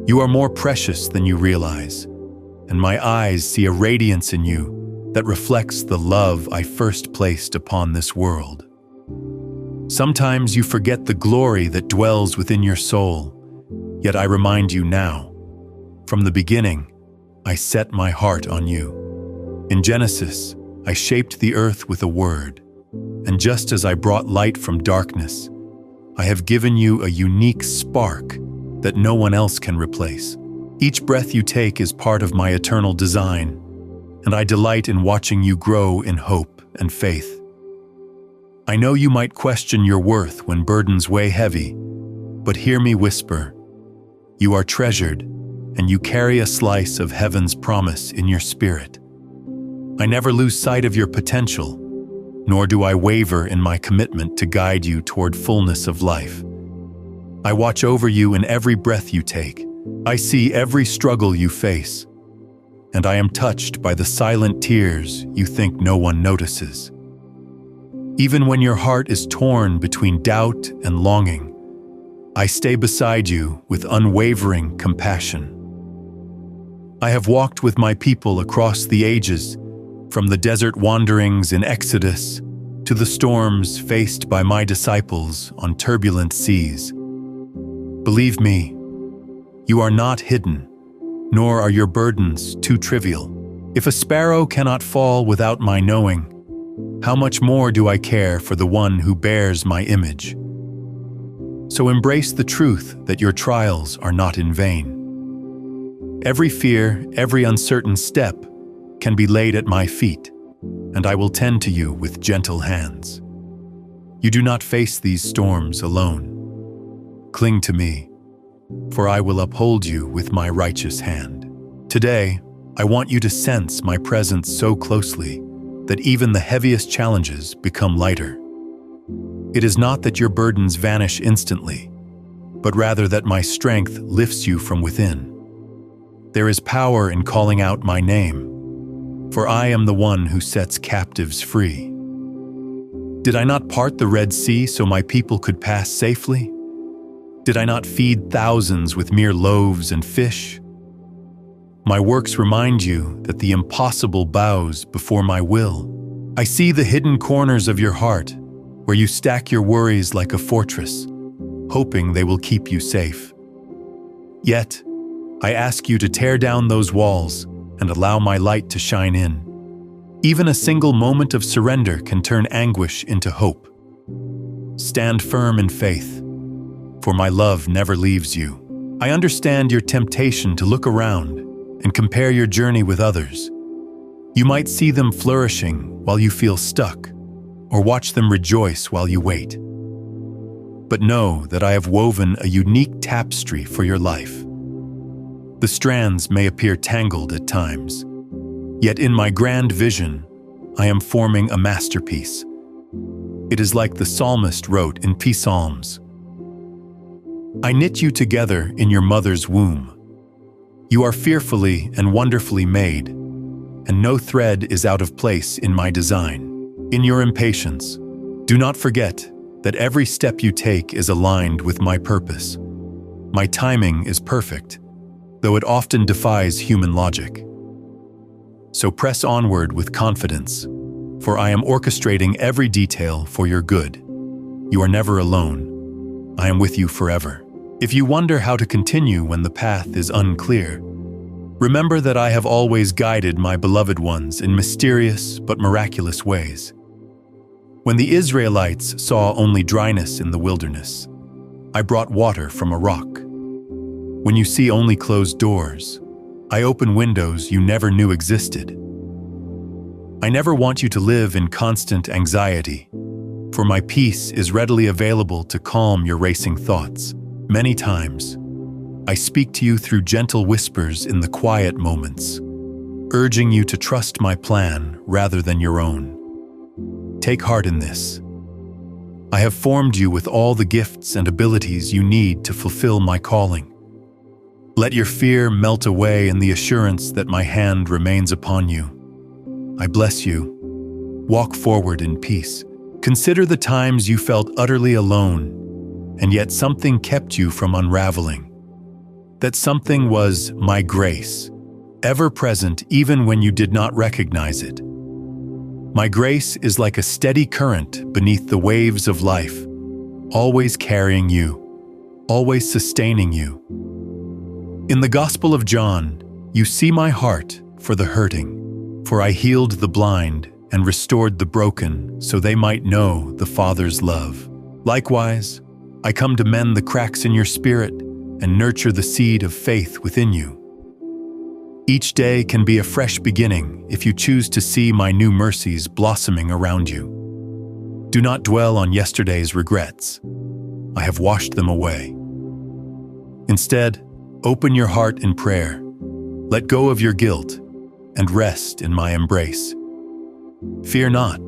You are more precious than you realize, and my eyes see a radiance in you that reflects the love I first placed upon this world. Sometimes you forget the glory that dwells within your soul, yet I remind you now. From the beginning, I set my heart on you. In Genesis, I shaped the earth with a word, and just as I brought light from darkness, I have given you a unique spark that no one else can replace. Each breath you take is part of my eternal design, and I delight in watching you grow in hope and faith. I know you might question your worth when burdens weigh heavy, but hear me whisper. You are treasured, and you carry a slice of heaven's promise in your spirit. I never lose sight of your potential, nor do I waver in my commitment to guide you toward fullness of life. I watch over you in every breath you take. I see every struggle you face, and I am touched by the silent tears you think no one notices. Even when your heart is torn between doubt and longing, I stay beside you with unwavering compassion. I have walked with my people across the ages, from the desert wanderings in Exodus to the storms faced by my disciples on turbulent seas. Believe me, you are not hidden, nor are your burdens too trivial. If a sparrow cannot fall without my knowing, how much more do I care for the one who bears my image? So embrace the truth that your trials are not in vain. Every fear, every uncertain step can be laid at my feet, and I will tend to you with gentle hands. You do not face these storms alone. Cling to me, for I will uphold you with my righteous hand. Today, I want you to sense my presence so closely that even the heaviest challenges become lighter. It is not that your burdens vanish instantly, but rather that my strength lifts you from within. There is power in calling out my name, for I am the one who sets captives free. Did I not part the Red Sea so my people could pass safely? Did I not feed thousands with mere loaves and fish? My works remind you that the impossible bows before my will. I see the hidden corners of your heart, where you stack your worries like a fortress, hoping they will keep you safe. Yet, I ask you to tear down those walls and allow my light to shine in. Even a single moment of surrender can turn anguish into hope. Stand firm in faith, for my love never leaves you. I understand your temptation to look around and compare your journey with others. You might see them flourishing while you feel stuck, or watch them rejoice while you wait. But know that I have woven a unique tapestry for your life. The strands may appear tangled at times, yet in my grand vision, I am forming a masterpiece. It is like the psalmist wrote in Psalms. I knit you together in your mother's womb. You are fearfully and wonderfully made, and no thread is out of place in my design. In your impatience, do not forget that every step you take is aligned with my purpose. My timing is perfect, though it often defies human logic. So press onward with confidence, for I am orchestrating every detail for your good. You are never alone. I am with you forever. If you wonder how to continue when the path is unclear, remember that I have always guided my beloved ones in mysterious but miraculous ways. When the Israelites saw only dryness in the wilderness, I brought water from a rock. When you see only closed doors, I open windows you never knew existed. I never want you to live in constant anxiety, for my peace is readily available to calm your racing thoughts. Many times, I speak to you through gentle whispers in the quiet moments, urging you to trust my plan rather than your own. Take heart in this. I have formed you with all the gifts and abilities you need to fulfill my calling. Let your fear melt away in the assurance that my hand remains upon you. I bless you. Walk forward in peace. Consider the times you felt utterly alone, and yet something kept you from unraveling. that something was my grace, ever present even when you did not recognize it. My grace is like a steady current beneath the waves of life, always carrying you, always sustaining you. In the Gospel of John, you see my heart for the hurting, for I healed the blind and restored the broken so they might know the Father's love. Likewise, I come to mend the cracks in your spirit and nurture the seed of faith within you. Each day can be a fresh beginning if you choose to see my new mercies blossoming around you. Do not dwell on yesterday's regrets. I have washed them away. Instead, open your heart in prayer, let go of your guilt, and rest in my embrace. Fear not,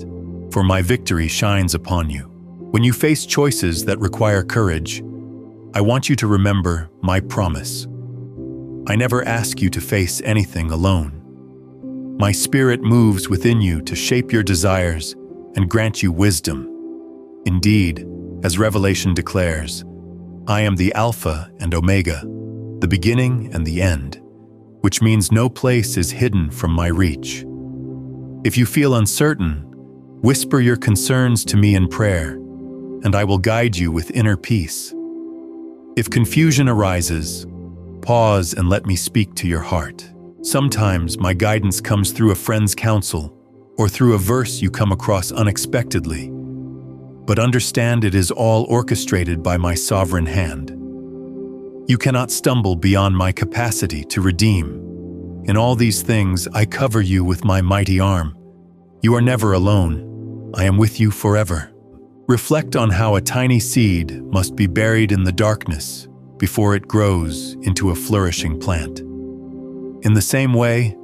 for my victory shines upon you. When you face choices that require courage, I want you to remember my promise. I never ask you to face anything alone. My spirit moves within you to shape your desires and grant you wisdom. Indeed, as Revelation declares, I am the Alpha and Omega, the beginning and the end, which means no place is hidden from my reach. If you feel uncertain, whisper your concerns to me in prayer, and I will guide you with inner peace. If confusion arises, pause and let me speak to your heart. Sometimes my guidance comes through a friend's counsel or through a verse you come across unexpectedly. But understand it is all orchestrated by my sovereign hand. You cannot stumble beyond my capacity to redeem. In all these things, I cover you with my mighty arm. You are never alone. I am with you forever. Reflect on how a tiny seed must be buried in the darkness before it grows into a flourishing plant. In the same way,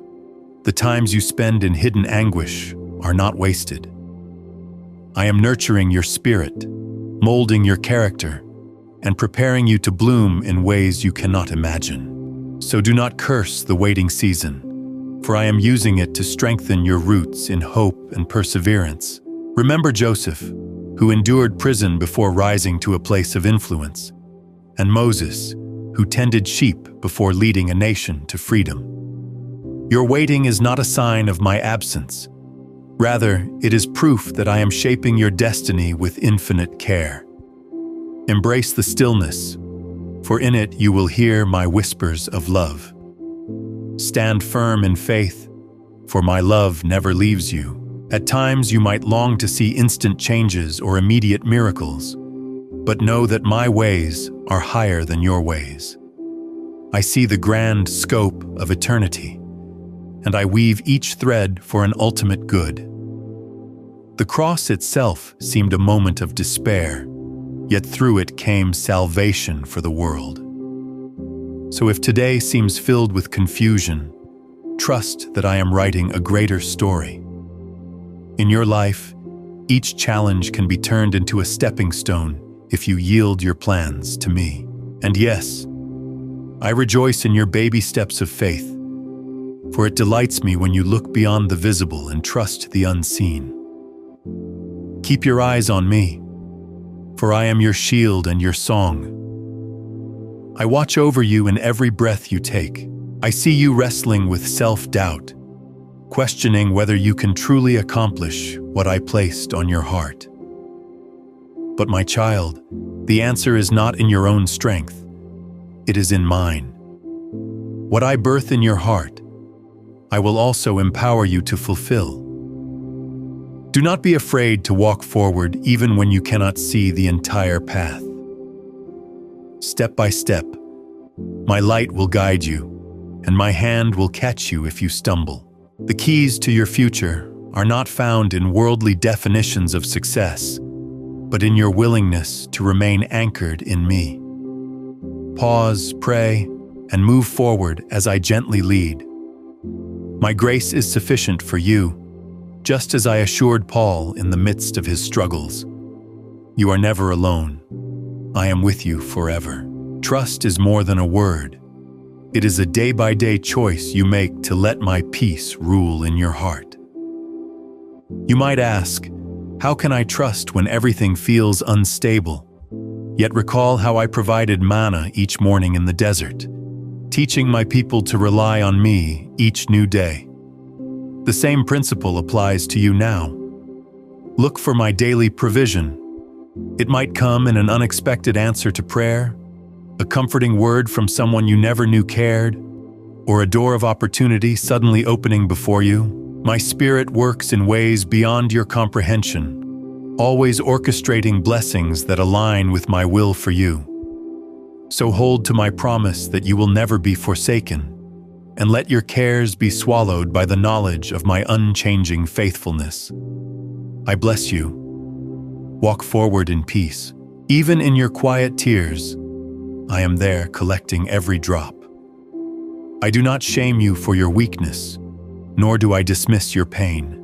the times you spend in hidden anguish are not wasted. I am nurturing your spirit, molding your character, and preparing you to bloom in ways you cannot imagine. So do not curse the waiting season, for I am using it to strengthen your roots in hope and perseverance. Remember Joseph, who endured prison before rising to a place of influence, and Moses, who tended sheep before leading a nation to freedom. Your waiting is not a sign of my absence. Rather, it is proof that I am shaping your destiny with infinite care. Embrace the stillness, for in it you will hear my whispers of love. Stand firm in faith, for my love never leaves you. At times you might long to see instant changes or immediate miracles, but know that my ways are higher than your ways. I see the grand scope of eternity, and I weave each thread for an ultimate good. The cross itself seemed a moment of despair, yet through it came salvation for the world. So if today seems filled with confusion, trust that I am writing a greater story. In your life, each challenge can be turned into a stepping stone if you yield your plans to me. And yes, I rejoice in your baby steps of faith, for it delights me when you look beyond the visible and trust the unseen. Keep your eyes on me, for I am your shield and your song. I watch over you in every breath you take. I see you wrestling with self-doubt, questioning whether you can truly accomplish what I placed on your heart. But my child, the answer is not in your own strength. It is in mine. What I birth in your heart, I will also empower you to fulfill. Do not be afraid to walk forward even when you cannot see the entire path. Step by step, my light will guide you, and my hand will catch you if you stumble. The keys to your future are not found in worldly definitions of success, but in your willingness to remain anchored in me. Pause, pray, and move forward as I gently lead. My grace is sufficient for you, just as I assured Paul in the midst of his struggles. You are never alone. I am with you forever. Trust is more than a word. It is a day-by-day choice you make to let my peace rule in your heart. You might ask, how can I trust when everything feels unstable? Yet recall how I provided manna each morning in the desert, teaching my people to rely on me each new day. The same principle applies to you now. Look for my daily provision. It might come in an unexpected answer to prayer, a comforting word from someone you never knew cared, or a door of opportunity suddenly opening before you. My Spirit works in ways beyond your comprehension, always orchestrating blessings that align with my will for you. So hold to my promise that you will never be forsaken, and let your cares be swallowed by the knowledge of my unchanging faithfulness. I bless you. Walk forward in peace. Even in your quiet tears, I am there collecting every drop. I do not shame you for your weakness, nor do I dismiss your pain.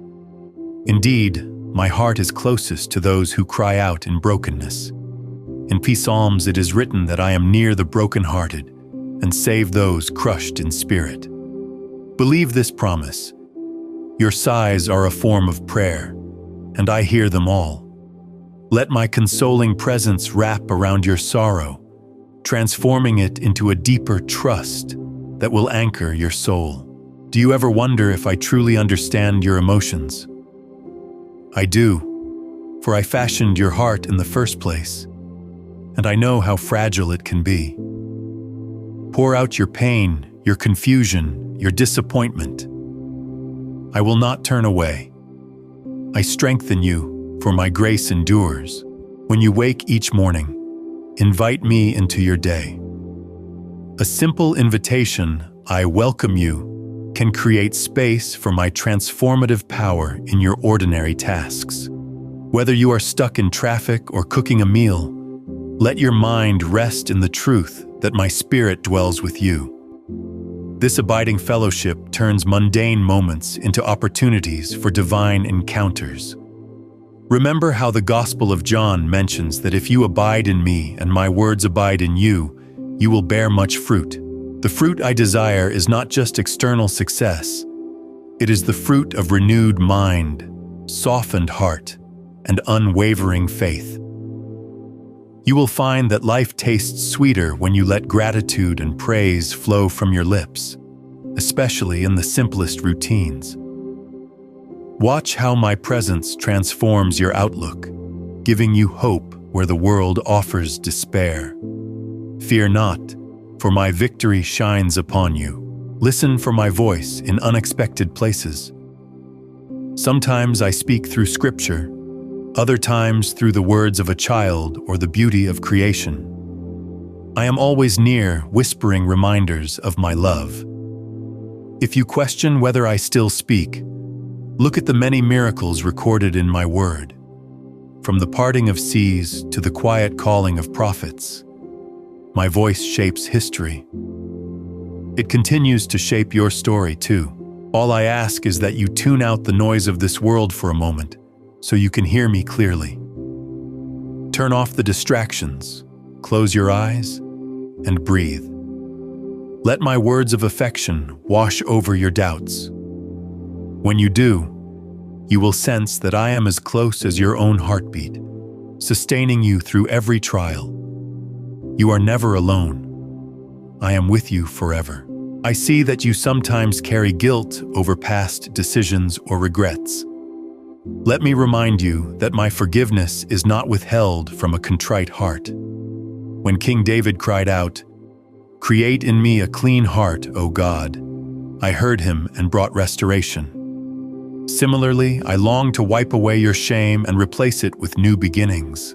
Indeed, my heart is closest to those who cry out in brokenness. In Psalms it is written that I am near the brokenhearted and save those crushed in spirit. Believe this promise. Your sighs are a form of prayer, and I hear them all. Let my consoling presence wrap around your sorrow, transforming it into a deeper trust that will anchor your soul. Do you ever wonder if I truly understand your emotions? I do, for I fashioned your heart in the first place, and I know how fragile it can be. Pour out your pain, your confusion, your disappointment. I will not turn away. I strengthen you, for my grace endures. When you wake each morning, invite me into your day. A simple invitation, I welcome you, can create space for my transformative power in your ordinary tasks. Whether you are stuck in traffic or cooking a meal, let your mind rest in the truth that my Spirit dwells with you. This abiding fellowship turns mundane moments into opportunities for divine encounters. Remember how the Gospel of John mentions that if you abide in me and my words abide in you, you will bear much fruit. The fruit I desire is not just external success. It is the fruit of renewed mind, softened heart, and unwavering faith. You will find that life tastes sweeter when you let gratitude and praise flow from your lips, especially in the simplest routines. Watch how my presence transforms your outlook, giving you hope where the world offers despair. Fear not, for my victory shines upon you. Listen for my voice in unexpected places. Sometimes I speak through scripture, other times through the words of a child or the beauty of creation. I am always near, whispering reminders of my love. If you question whether I still speak, look at the many miracles recorded in my word. From the parting of seas to the quiet calling of prophets, my voice shapes history. It continues to shape your story too. All I ask is that you tune out the noise of this world for a moment, so you can hear me clearly. Turn off the distractions, close your eyes, and breathe. Let my words of affection wash over your doubts. When you do, you will sense that I am as close as your own heartbeat, sustaining you through every trial. You are never alone. I am with you forever. I see that you sometimes carry guilt over past decisions or regrets. Let me remind you that my forgiveness is not withheld from a contrite heart. When King David cried out, "Create in me a clean heart, O God," I heard him and brought restoration. Similarly, I long to wipe away your shame and replace it with new beginnings.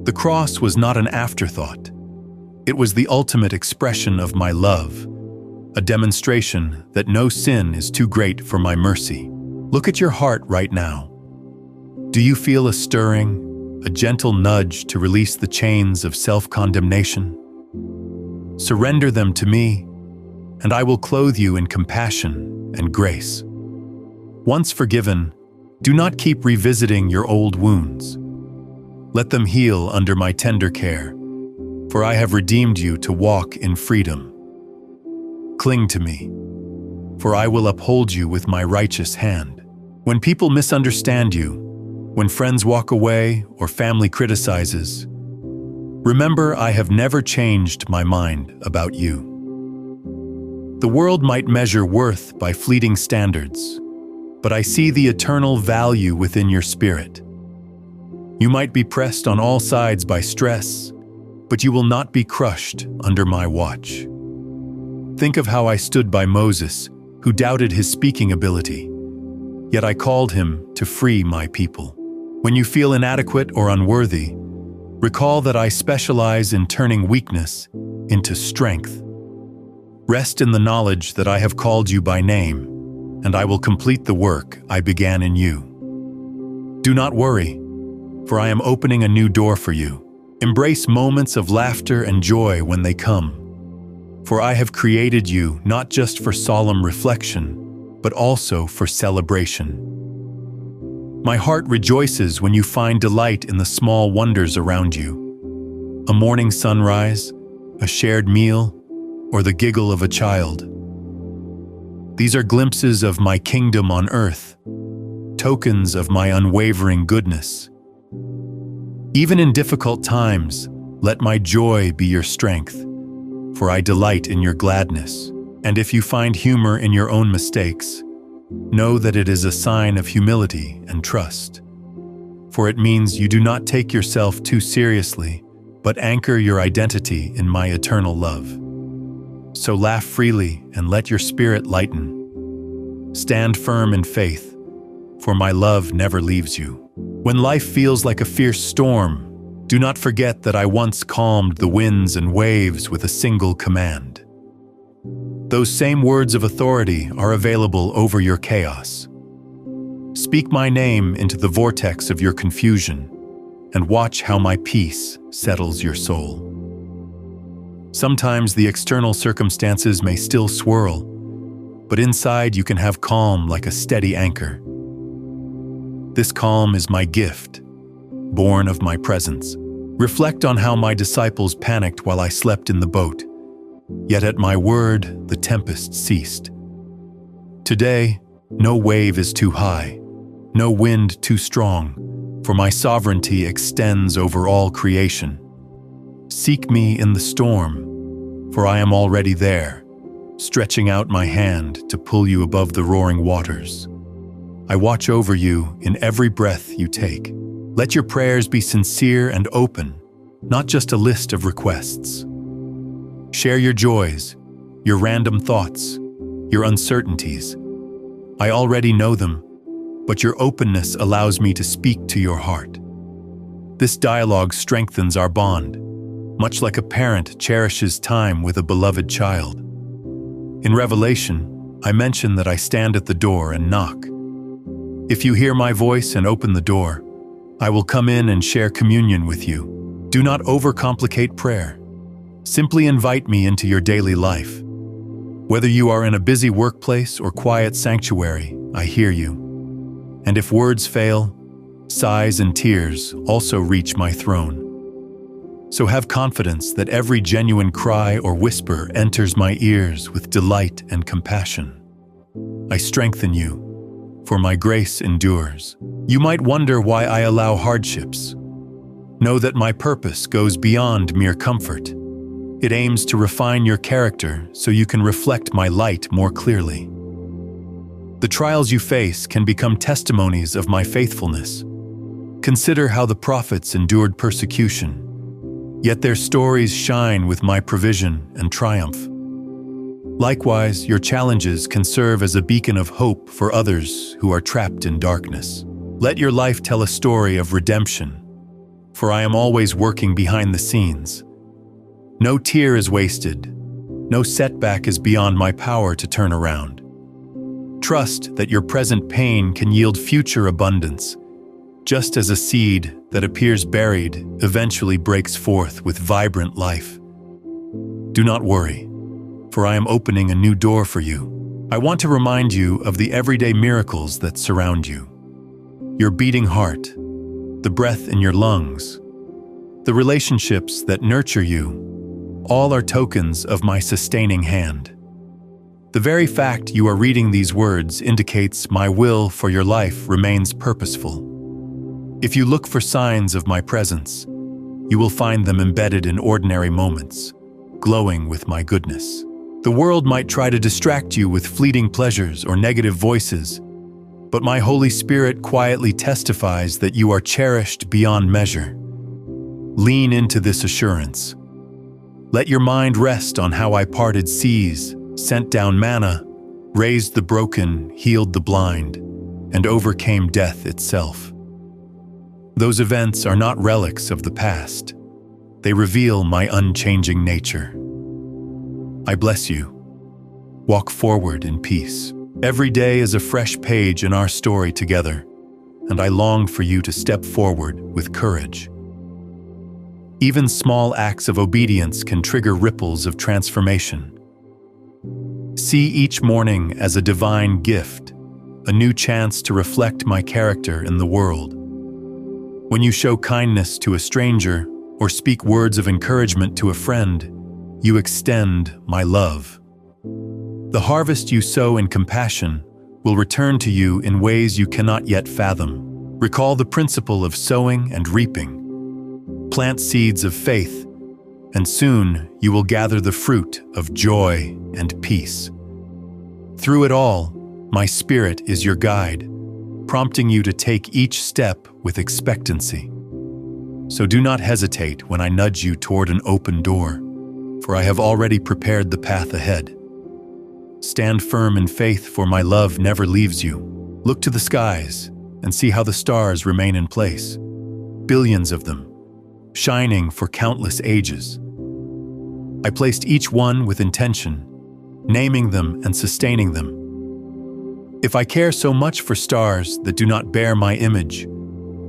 The cross was not an afterthought. It was the ultimate expression of my love, a demonstration that no sin is too great for my mercy. Look at your heart right now. Do you feel a stirring, a gentle nudge to release the chains of self-condemnation? Surrender them to me, and I will clothe you in compassion and grace. Once forgiven, do not keep revisiting your old wounds. Let them heal under my tender care, for I have redeemed you to walk in freedom. Cling to me, for I will uphold you with my righteous hand. When people misunderstand you, when friends walk away or family criticizes, remember I have never changed my mind about you. The world might measure worth by fleeting standards, but I see the eternal value within your spirit. You might be pressed on all sides by stress, but you will not be crushed under my watch. Think of how I stood by Moses, who doubted his speaking ability, yet I called him to free my people. When you feel inadequate or unworthy, recall that I specialize in turning weakness into strength. Rest in the knowledge that I have called you by name, and I will complete the work I began in you. Do not worry, for I am opening a new door for you. Embrace moments of laughter and joy when they come, for I have created you not just for solemn reflection, but also for celebration. My heart rejoices when you find delight in the small wonders around you. A morning sunrise, a shared meal, or the giggle of a child. These are glimpses of my kingdom on earth, tokens of my unwavering goodness. Even in difficult times, let my joy be your strength, for I delight in your gladness. And if you find humor in your own mistakes, know that it is a sign of humility and trust. For it means you do not take yourself too seriously, but anchor your identity in my eternal love. So laugh freely and let your spirit lighten. Stand firm in faith, for my love never leaves you. When life feels like a fierce storm, do not forget that I once calmed the winds and waves with a single command. Those same words of authority are available over your chaos. Speak my name into the vortex of your confusion, and watch how my peace settles your soul. Sometimes the external circumstances may still swirl, but inside you can have calm like a steady anchor. This calm is my gift, born of my presence. Reflect on how my disciples panicked while I slept in the boat, yet at my word the tempest ceased. Today, no wave is too high, no wind too strong, for my sovereignty extends over all creation. Seek me in the storm, for I am already there, stretching out my hand to pull you above the roaring waters. I watch over you in every breath you take. Let your prayers be sincere and open, not just a list of requests. Share your joys, your random thoughts, your uncertainties. I already know them, but your openness allows me to speak to your heart. This dialogue strengthens our bond, much like a parent cherishes time with a beloved child. In Revelation, I mention that I stand at the door and knock. If you hear my voice and open the door, I will come in and share communion with you. Do not overcomplicate prayer. Simply invite me into your daily life. Whether you are in a busy workplace or quiet sanctuary, I hear you. And if words fail, sighs and tears also reach my throne. So have confidence that every genuine cry or whisper enters my ears with delight and compassion. I strengthen you, for my grace endures. You might wonder why I allow hardships. Know that my purpose goes beyond mere comfort. It aims to refine your character so you can reflect my light more clearly. The trials you face can become testimonies of my faithfulness. Consider how the prophets endured persecution, yet their stories shine with my provision and triumph. Likewise, your challenges can serve as a beacon of hope for others who are trapped in darkness. Let your life tell a story of redemption, for I am always working behind the scenes. No tear is wasted, no setback is beyond my power to turn around. Trust that your present pain can yield future abundance, just as a seed that appears buried eventually breaks forth with vibrant life. Do not worry, for I am opening a new door for you. I want to remind you of the everyday miracles that surround you. Your beating heart, the breath in your lungs, the relationships that nurture you, all are tokens of my sustaining hand. The very fact you are reading these words indicates my will for your life remains purposeful. If you look for signs of my presence, you will find them embedded in ordinary moments, glowing with my goodness. The world might try to distract you with fleeting pleasures or negative voices, but my Holy Spirit quietly testifies that you are cherished beyond measure. Lean into this assurance. Let your mind rest on how I parted seas, sent down manna, raised the broken, healed the blind, and overcame death itself. Those events are not relics of the past. They reveal my unchanging nature. I bless you. Walk forward in peace. Every day is a fresh page in our story together, and I long for you to step forward with courage. Even small acts of obedience can trigger ripples of transformation. See each morning as a divine gift, a new chance to reflect my character in the world. When you show kindness to a stranger or speak words of encouragement to a friend, you extend my love. The harvest you sow in compassion will return to you in ways you cannot yet fathom. Recall the principle of sowing and reaping. Plant seeds of faith, and soon you will gather the fruit of joy and peace. Through it all, my Spirit is your guide, prompting you to take each step with expectancy. So do not hesitate when I nudge you toward an open door, for I have already prepared the path ahead. Stand firm in faith, for my love never leaves you. Look to the skies and see how the stars remain in place, billions of them, shining for countless ages. I placed each one with intention, naming them and sustaining them. If I care so much for stars that do not bear my image,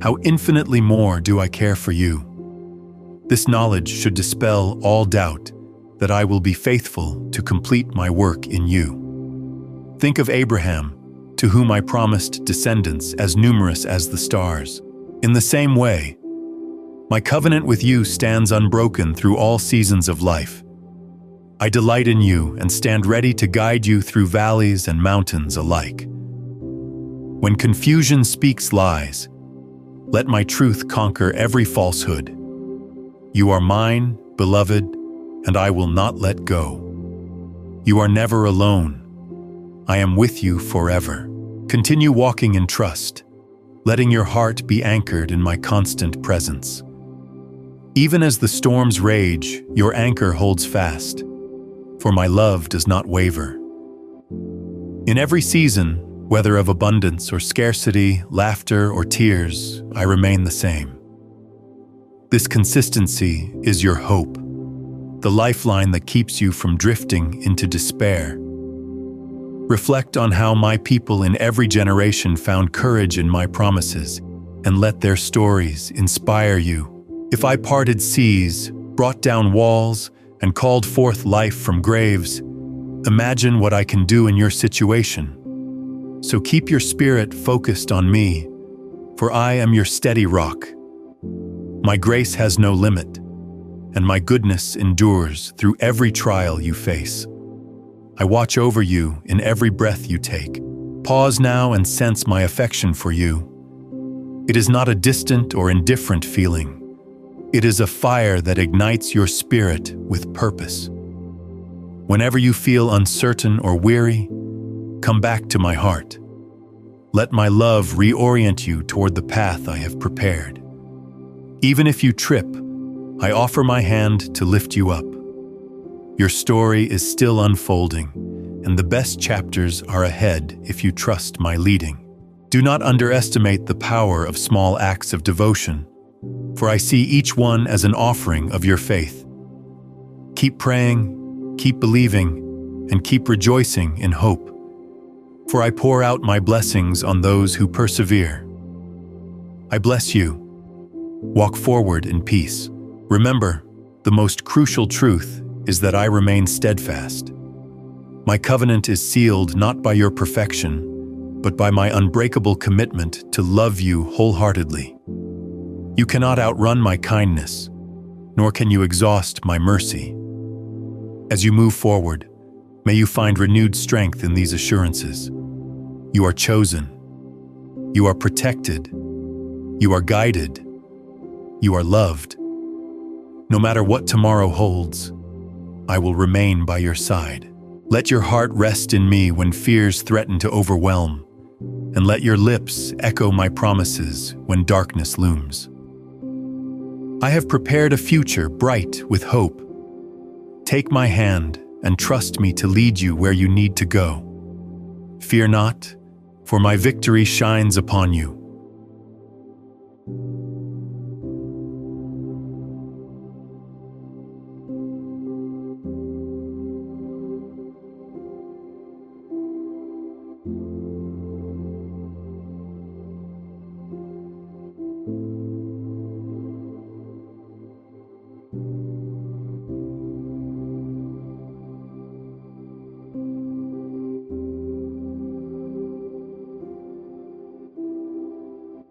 how infinitely more do I care for you? This knowledge should dispel all doubt that I will be faithful to complete my work in you. Think of Abraham, to whom I promised descendants as numerous as the stars. In the same way, my covenant with you stands unbroken through all seasons of life. I delight in you and stand ready to guide you through valleys and mountains alike. When confusion speaks lies, let my truth conquer every falsehood. You are mine, beloved, and I will not let go. You are never alone. I am with you forever. Continue walking in trust, letting your heart be anchored in my constant presence. Even as the storms rage, your anchor holds fast, for my love does not waver. In every season, whether of abundance or scarcity, laughter or tears, I remain the same. This consistency is your hope, the lifeline that keeps you from drifting into despair. Reflect on how my people in every generation found courage in my promises, and let their stories inspire you. If I parted seas, brought down walls, and called forth life from graves, imagine what I can do in your situation. So keep your spirit focused on me, for I am your steady rock. My grace has no limit, and my goodness endures through every trial you face. I watch over you in every breath you take. Pause now and sense my affection for you. It is not a distant or indifferent feeling. It is a fire that ignites your spirit with purpose. Whenever you feel uncertain or weary, come back to my heart. Let my love reorient you toward the path I have prepared. Even if you trip, I offer my hand to lift you up. Your story is still unfolding, and the best chapters are ahead if you trust my leading. Do not underestimate the power of small acts of devotion, for I see each one as an offering of your faith. Keep praying, keep believing, and keep rejoicing in hope, for I pour out my blessings on those who persevere. I bless you. Walk forward in peace. Remember, the most crucial truth is that I remain steadfast. My covenant is sealed not by your perfection, but by my unbreakable commitment to love you wholeheartedly. You cannot outrun my kindness, nor can you exhaust my mercy. As you move forward, may you find renewed strength in these assurances. You are chosen. You are protected. You are guided. You are loved. No matter what tomorrow holds, I will remain by your side. Let your heart rest in me when fears threaten to overwhelm, and let your lips echo my promises when darkness looms. I have prepared a future bright with hope. Take my hand and trust me to lead you where you need to go. Fear not, for my victory shines upon you.